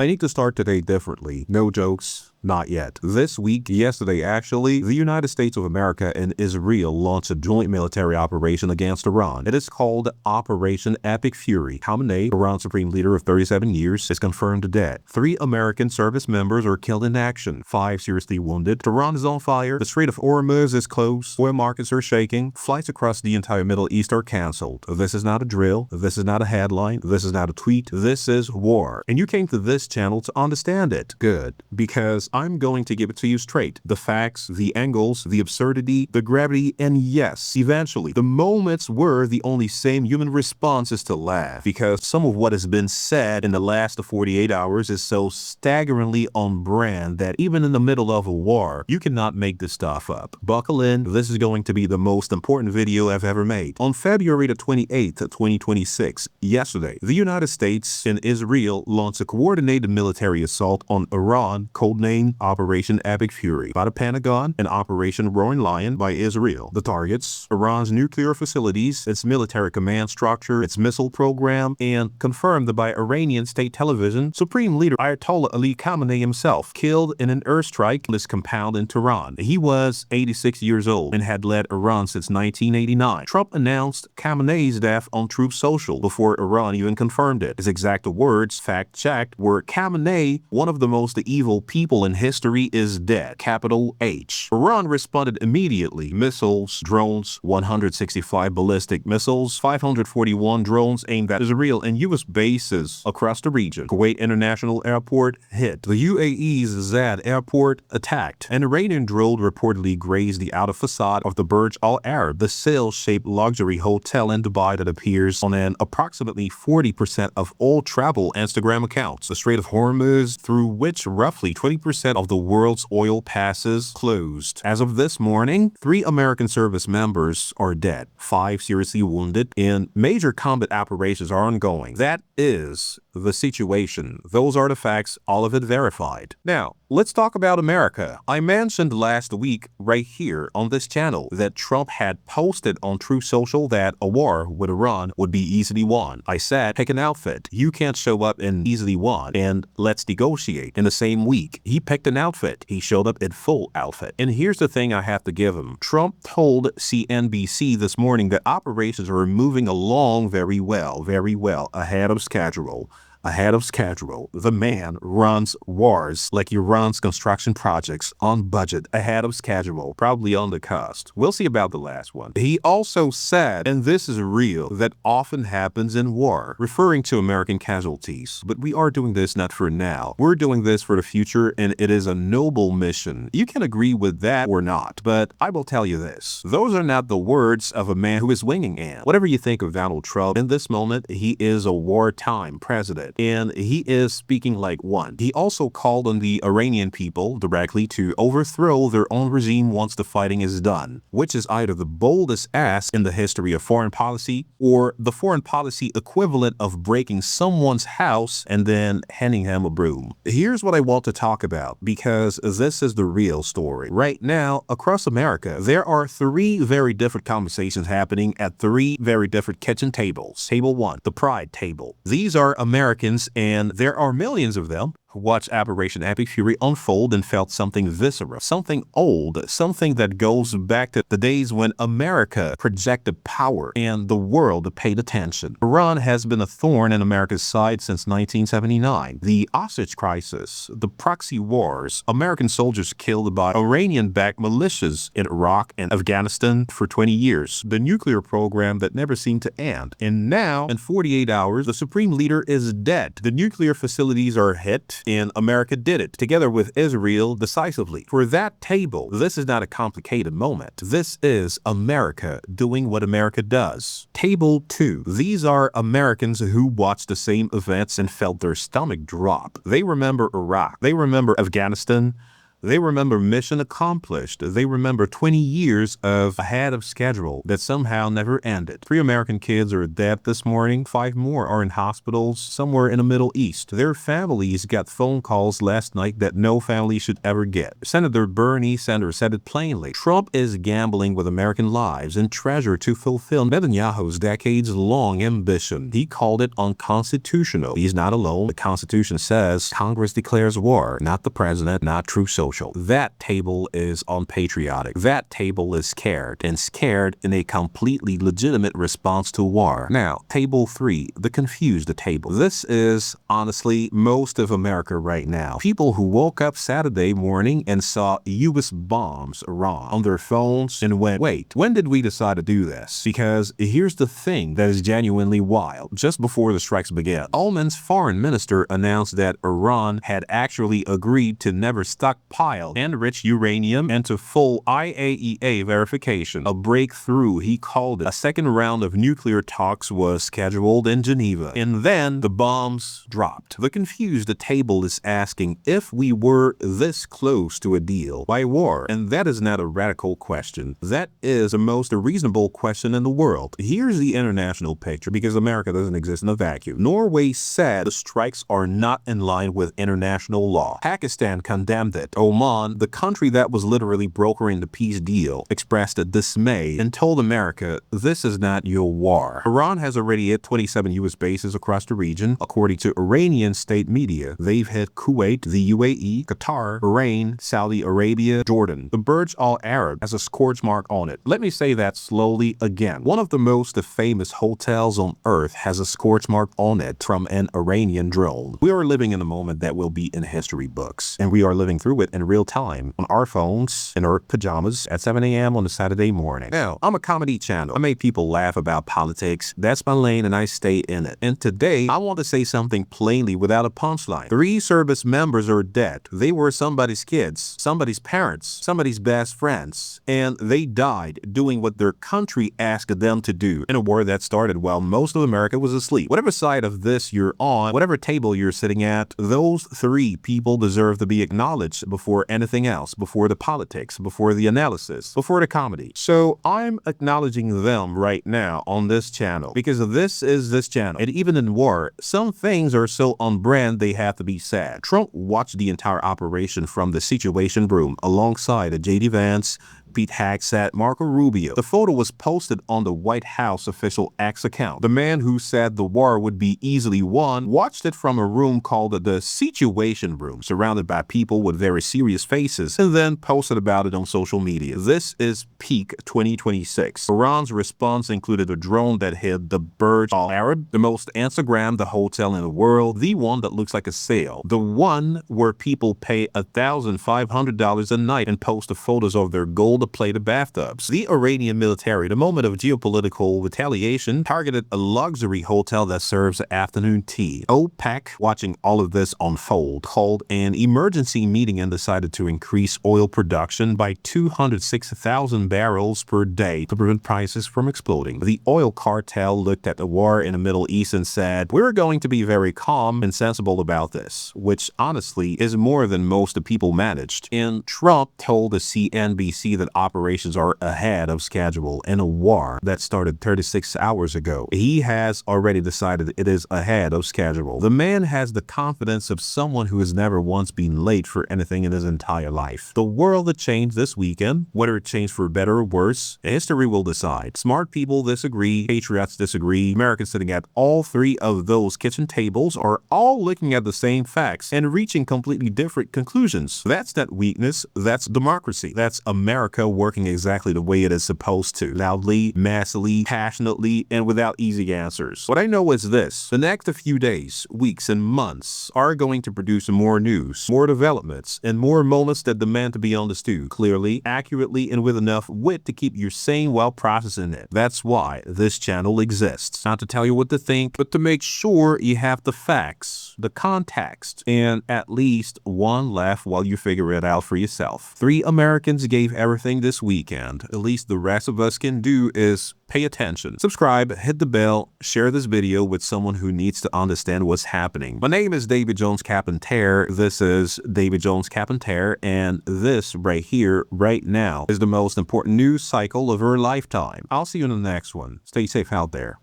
I need to start today differently. No jokes. Not yet. This week, yesterday actually, the United States of America and Israel launched a joint military operation against Iran. It is called Operation Epic Fury. Khamenei, Iran's supreme leader of 37 years, is confirmed dead. 3 American service members are killed in action. 5 seriously wounded. Iran is on fire. The Strait of Hormuz is closed. Oil markets are shaking. Flights across the entire Middle East are canceled. This is not a drill. This is not a headline. This is not a tweet. This is war. And you came to this channel to understand it. Good. Because I'm going to give it to you straight. The facts, the angles, the absurdity, the gravity, and yes, eventually, the moments where the only same human response is to laugh, because some of what has been said in the last 48 hours is so staggeringly on brand that even in the middle of a war, you cannot make this stuff up. Buckle in, this is going to be the most important video I've ever made. On February the 28th, 2026, yesterday, the United States and Israel launched a coordinated military assault on Iran, codenamed Operation Epic Fury by the Pentagon and Operation Roaring Lion by Israel. The targets: Iran's nuclear facilities, its military command structure, its missile program, and confirmed by Iranian state television, Supreme Leader Ayatollah Ali Khamenei himself, killed in an airstrike in his compound in Tehran. He was 86 years old and had led Iran since 1989. Trump announced Khamenei's death on Truth Social before Iran even confirmed it. His exact words, fact-checked, were Khamenei, one of the most evil people in history, is dead. Capital H. Iran responded immediately. Missiles, drones, 165 ballistic missiles, 541 drones aimed at Israel and U.S. bases across the region. Kuwait International Airport hit. The UAE's Zad Airport attacked. An Iranian drone reportedly grazed the outer facade of the Burj Al Arab, the sail-shaped luxury hotel in Dubai that appears on an approximately 40% of all travel Instagram accounts. The Strait of Hormuz, through which roughly 20% of the world's oil passes, closed. As of this morning, 3 American service members are dead, 5 seriously wounded, and major combat operations are ongoing. That is the situation. Those are the facts, all of it verified. Now, let's talk about America. I mentioned last week right here on this channel that Trump had posted on Truth Social that a war with Iran would be easily won. I said, pick an outfit. You can't show up in easily won and let's negotiate. In the same week, he picked an outfit. He showed up in full outfit. And here's the thing I have to give him. Trump told CNBC this morning that operations are moving along very well, ahead of schedule. Ahead of schedule. The man runs wars like he runs construction projects on budget, ahead of schedule, probably on the cost. We'll see about the last one. He also said, and this is real, that often happens in war, referring to American casualties. But we are doing this not for now. We're doing this for the future, and it is a noble mission. You can agree with that or not, but I will tell you this. Those are not the words of a man who is winging in. Whatever you think of Donald Trump, in this moment, he is a wartime president. And he is speaking like one. He also called on the Iranian people directly to overthrow their own regime once the fighting is done, which is either the boldest ask in the history of foreign policy or the foreign policy equivalent of breaking someone's house and then handing him a broom. Here's what I want to talk about, because this is the real story. Right now, across America, there are 3 very different conversations happening at 3 very different kitchen tables. Table 1, the Pride table. These are Americans, and there are millions of them, who watched Operation Epic Fury unfold and felt something visceral, something old, something that goes back to the days when America projected power and the world paid attention. Iran has been a thorn in America's side since 1979. The hostage crisis, the proxy wars, American soldiers killed by Iranian-backed militias in Iraq and Afghanistan for 20 years, the nuclear program that never seemed to end. And now, in 48 hours, the supreme leader is dead. The nuclear facilities are hit, and America did it, together with Israel, decisively. For that table, this is not a complicated moment. This is America doing what America does. Table 2. These are Americans who watched the same events and felt their stomach drop. They remember Iraq. They remember Afghanistan. They remember mission accomplished. They remember 20 years of ahead of schedule that somehow never ended. 3 American kids are dead this morning. 5 more are in hospitals somewhere in the Middle East. Their families got phone calls last night that no family should ever get. Senator Bernie Sanders said it plainly. Trump is gambling with American lives and treasure to fulfill Netanyahu's decades-long ambition. He called it unconstitutional. He's not alone. The Constitution says Congress declares war, not the president, not True Social. That table is unpatriotic. That table is scared, and scared in a completely legitimate response to war. Now, table 3, the confused table. This is, honestly, most of America right now. People who woke up Saturday morning and saw U.S. bombs Iran on their phones and went, wait, when did we decide to do this? Because here's the thing that is genuinely wild. Just before the strikes began, Oman's foreign minister announced that Iran had actually agreed to never stockpile enriched uranium and to full IAEA verification. A breakthrough, he called it. A second round of nuclear talks was scheduled in Geneva, and then the bombs dropped. The confused table is asking if we were this close to a deal by war, and that is not a radical question. That is the most reasonable question in the world. Here's the international picture, because America doesn't exist in a vacuum. Norway said the strikes are not in line with international law. Pakistan condemned it. Oman, the country that was literally brokering the peace deal, expressed a dismay and told America, this is not your war. Iran has already hit 27 U.S. bases across the region. According to Iranian state media, they've hit Kuwait, the UAE, Qatar, Bahrain, Saudi Arabia, Jordan. The Burj Al Arab has a scorch mark on it. Let me say that slowly again. One of the most famous hotels on earth has a scorch mark on it from an Iranian drone. We are living in a moment that will be in history books, and we are living through it in real time on our phones, in our pajamas at 7 a.m. on a Saturday morning. Now, I'm a comedy channel. I make people laugh about politics. That's my lane, and I stay in it. And today, I want to say something plainly without a punchline. 3 service members are dead. They were somebody's kids, somebody's parents, somebody's best friends, and they died doing what their country asked them to do in a war that started while most of America was asleep. Whatever side of this you're on, whatever table you're sitting at, those 3 people deserve to be acknowledged before anything else, before the politics, before the analysis, before the comedy. So I'm acknowledging them right now on this channel, because this is this channel. And even in war, some things are so on brand they have to be said. Trump watched the entire operation from the Situation Room alongside J.D. Vance, Pete Hegseth, Marco Rubio. The photo was posted on the White House official X account. The man who said the war would be easily won watched it from a room called the Situation Room, surrounded by people with very serious faces, and then posted about it on social media. This is peak 2026. Iran's response included a drone that hit the Burj Al Arab, the most Instagrammed hotel in the world, the one that looks like a sale, the one where people pay $1,500 a night and post photos of their gold to play the bathtubs. The Iranian military, the moment of geopolitical retaliation, targeted a luxury hotel that serves afternoon tea. OPEC, watching all of this unfold, called an emergency meeting and decided to increase oil production by 206,000 barrels per day to prevent prices from exploding. The oil cartel looked at the war in the Middle East and said, we're going to be very calm and sensible about this, which honestly is more than most people managed. And Trump told the CNBC that operations are ahead of schedule in a war that started 36 hours ago. He has already decided it is ahead of schedule. The man has the confidence of someone who has never once been late for anything in his entire life. The world that changed this weekend, whether it changed for better or worse, history will decide. Smart people disagree, patriots disagree. Americans sitting at all 3 of those kitchen tables are all looking at the same facts and reaching completely different conclusions. That's not weakness, that's democracy. That's America working exactly the way it is supposed to, loudly, massively, passionately, and without easy answers. What I know is this: the next few days, weeks, and months are going to produce more news, more developments, and more moments that demand to be understood clearly, accurately, and with enough wit to keep you sane while processing it. That's why this channel exists. Not to tell you what to think, but to make sure you have the facts, the context, and at least one laugh while you figure it out for yourself. 3 Americans gave everything anything this weekend. At least the rest of us can do is pay attention. Subscribe, hit the bell, share this video with someone who needs to understand what's happening. My name is David Jones Captain Tear. This is David Jones Captain Tear, and this right here, right now, is the most important news cycle of our lifetime. I'll see you in the next one. Stay safe out there.